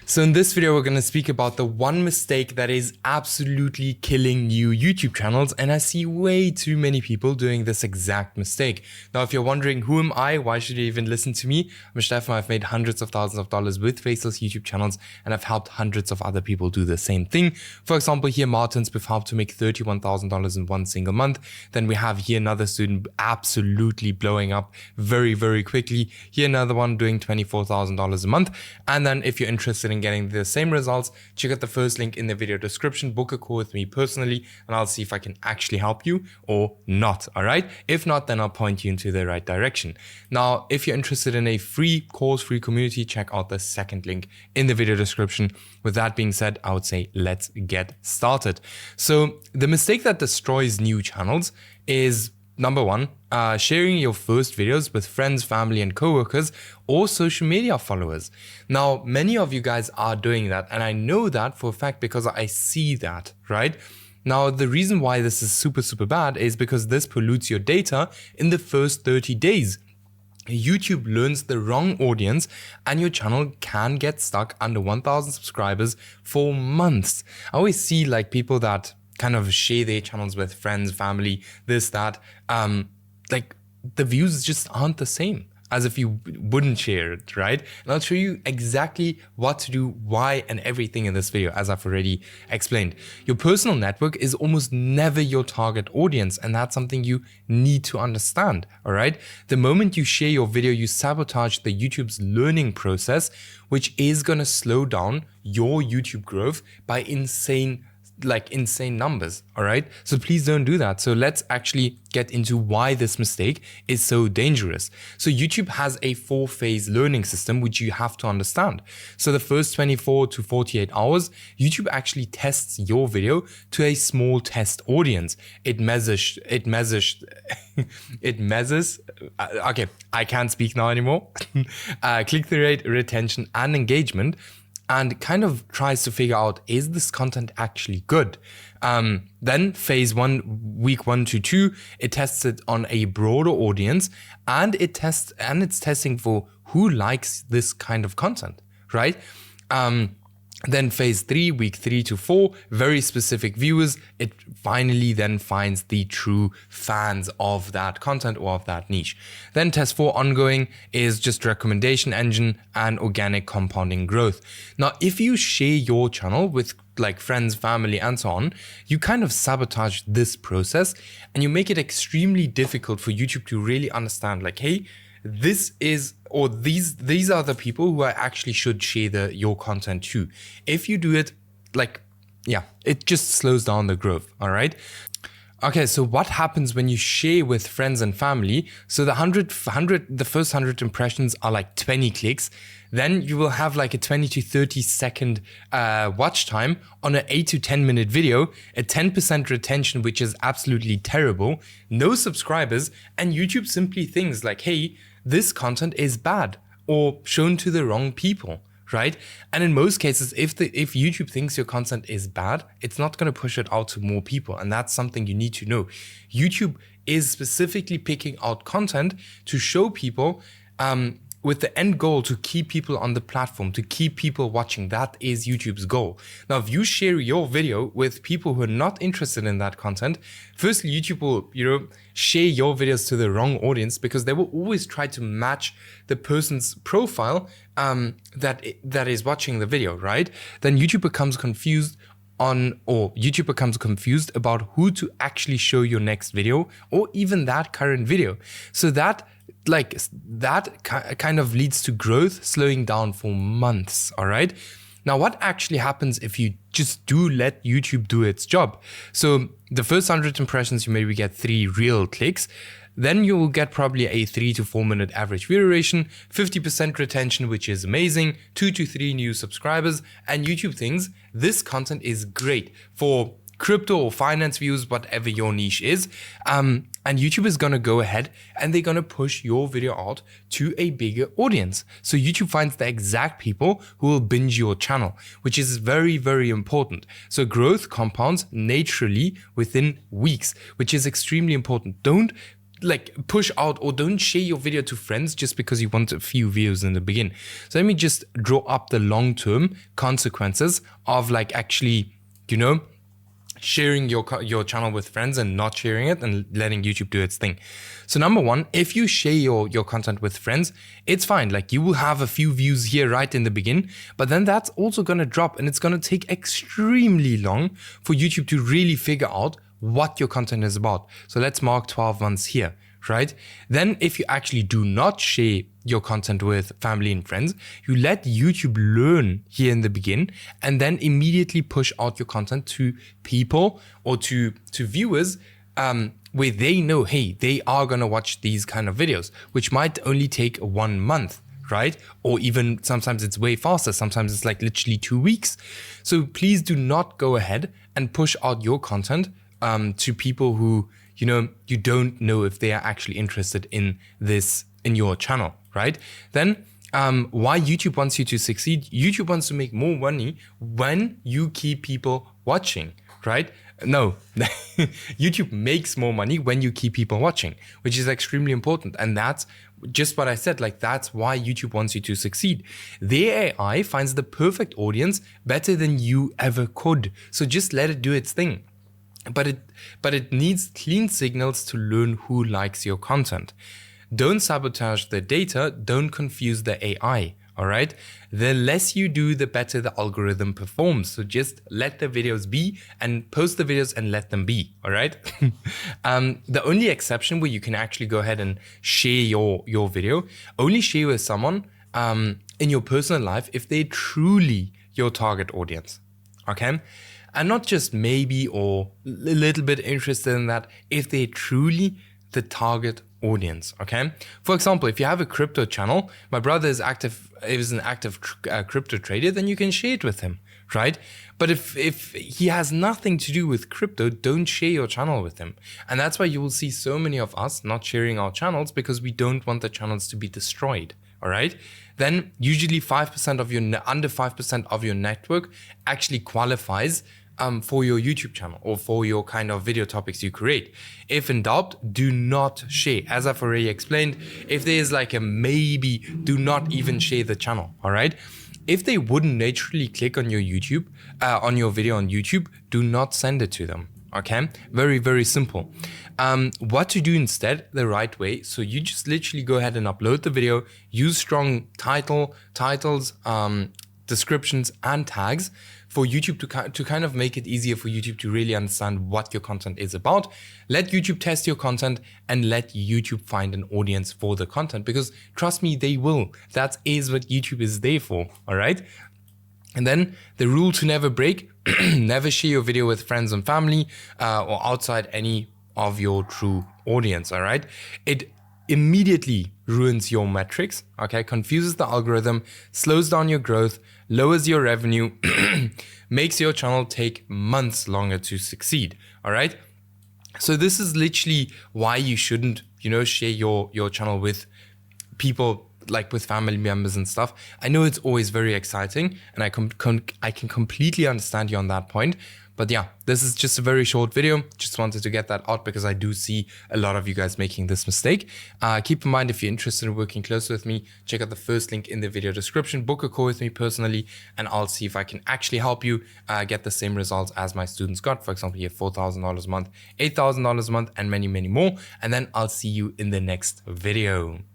So in this video, we're going to speak about the one mistake that is absolutely killing new YouTube channels. And I see way too many people doing this exact mistake. Now, if you're wondering, who am I? Why should you even listen to me? I'm Steffen. I've made hundreds of thousands of dollars with faceless YouTube channels, and I've helped hundreds of other people do the same thing. For example, here, Martins, we've helped to make $31,000 in one single month. Then we have here another student absolutely blowing up very, very quickly. Here, another one doing $24,000 a month. And then if you're interested in getting the same results, check out the first link in the video description, book a call with me personally, and I'll see if I can actually help you or not. All right. If not, then I'll point you into the right direction. Now, if you're interested in a free course, free community, check out the second link in the video description. With that being said, I would say let's get started. So the mistake that destroys new channels is number one, sharing your first videos with friends, family, and coworkers or social media followers. Now, many of you guys are doing that, and I know that for a fact because I see that, right? Now, the reason why this is super bad is because this pollutes your data in the first 30 days. YouTube learns the wrong audience and your channel can get stuck under 1,000 subscribers for months. I always see like people that kind of share their channels with friends, family, this, that, like the views just aren't the same as if you wouldn't share it, right? And I'll show you exactly what to do, why, and everything in this video, as I've already explained. Your personal network is almost never your target audience, and that's something you need to understand, all right? The moment you share your video, you sabotage the YouTube's learning process, which is gonna slow down your YouTube growth by insane numbers, all right? So please don't do that. So let's actually get into why this mistake is so dangerous. So YouTube has a 4-phase learning system, which you have to understand. So the first 24 to 48 hours, YouTube actually tests your video to a small test audience. It measures, okay, I can't speak now anymore. Click-through rate, retention, and engagement, and kind of tries to figure out, is this content actually good? Then phase 1, week 1 to 2, it tests it on a broader audience, and it's testing for who likes this kind of content, right? Then phase 3, week 3 to 4, very specific viewers. It finally then finds the true fans of that content or of that niche. Then test 4, ongoing, is just recommendation engine and organic compounding growth. Now, if you share your channel with like friends, family, and so on, you kind of sabotage this process and you make it extremely difficult for YouTube to really understand like, hey, this is, or these are the people who I actually should share your content to. If you do it like, yeah, it just slows down the growth, all right? Okay, so what happens when you share with friends and family? So the first 100 impressions are like 20 clicks. Then you will have like a 20 to 30 second watch time on an 8 to 10 minute video, a 10% retention, which is absolutely terrible, no subscribers, and YouTube simply thinks like, hey, this content is bad or shown to the wrong people, right? And in most cases, if YouTube thinks your content is bad, it's not going to push it out to more people. And that's something you need to know. YouTube is specifically picking out content to show people with the end goal to keep people on the platform, to keep people watching. That is YouTube's goal. Now, if you share your video with people who are not interested in that content, firstly, YouTube will, share your videos to the wrong audience because they will always try to match the person's profile that is watching the video, right? Then YouTube becomes confused about who to actually show your next video or even that current video. So that kind of leads to growth slowing down for months, all right? Now, what actually happens if you just do let YouTube do its job? So the first 100 impressions, you maybe get 3 real clicks. Then you will get probably a 3 to 4 minute average view duration, 50% retention, which is amazing, 2 to 3 new subscribers, and YouTube thinks this content is great for crypto or finance views, whatever your niche is. And YouTube is going to go ahead and they're going to push your video out to a bigger audience. So YouTube finds the exact people who will binge your channel, which is very, very important. So growth compounds naturally within weeks, which is extremely important. Don't like push out or don't share your video to friends just because you want a few views in the beginning. So let me just draw up the long-term consequences of like actually, you know, sharing your channel with friends and not sharing it and letting YouTube do its thing. So number one, if you share your content with friends, it's fine. Like you will have a few views here right in the beginning, but then that's also going to drop and it's going to take extremely long for YouTube to really figure out what your content is about. So let's mark 12 months here, right? Then if you actually do not share your content with family and friends, you let YouTube learn here in the beginning and then immediately push out your content to people or to viewers where they know, hey, they are going to watch these kind of videos, which might only take 1 month, right? Or even sometimes it's way faster. Sometimes it's like literally 2 weeks. So please do not go ahead and push out your content to people who, you know, you don't know if they are actually interested in this, in your channel, right? Then why YouTube wants you to succeed. YouTube wants to make more money when you keep people watching, right? No, YouTube makes more money when you keep people watching, which is extremely important. And that's just what I said, like that's why YouTube wants you to succeed. Their AI finds the perfect audience better than you ever could. So just let it do its thing. But it needs clean signals to learn who likes your content. Don't sabotage the data, don't confuse the AI, all right? The less you do, the better the algorithm performs. So just let the videos be and post the videos and let them be, all right? The only exception where you can actually go ahead and share your video, only share with someone in your personal life if they're truly your target audience, okay? And not just maybe or a little bit interested in that, if they're truly the target audience, okay? For example, if you have a crypto channel, my brother is an active crypto trader, then you can share it with him, right? But if he has nothing to do with crypto, don't share your channel with him. And that's why you will see so many of us not sharing our channels, because we don't want the channels to be destroyed. All right. Then usually 5% of under 5% of your network actually qualifies for your YouTube channel or for your kind of video topics you create. If in doubt, do not share. As I've already explained, if there's like a maybe, do not even share the channel. All right. If they wouldn't naturally click on your YouTube, on your video on YouTube, do not send it to them. Okay, very, very simple. What to do instead, the right way. So you just literally go ahead and upload the video, use strong titles, descriptions and tags for YouTube to kind of make it easier for YouTube to really understand what your content is about. Let YouTube test your content and let YouTube find an audience for the content, because trust me, they will. That is what YouTube is there for, all right? And then the rule to never break, never share your video with friends and family or outside any of your true audience, all right? It immediately ruins your metrics, okay? Confuses the algorithm, slows down your growth, lowers your revenue, makes your channel take months longer to succeed, all right? So this is literally why you shouldn't, share your channel with people, like with family members and stuff. I know it's always very exciting, and I can completely understand you on that point. But yeah, this is just a very short video. Just wanted to get that out because I do see a lot of you guys making this mistake. Keep in mind, if you're interested in working closer with me, check out the first link in the video description. Book a call with me personally, and I'll see if I can actually help you get the same results as my students got. For example, you have $4,000 a month, $8,000 a month, and many, many more. And then I'll see you in the next video.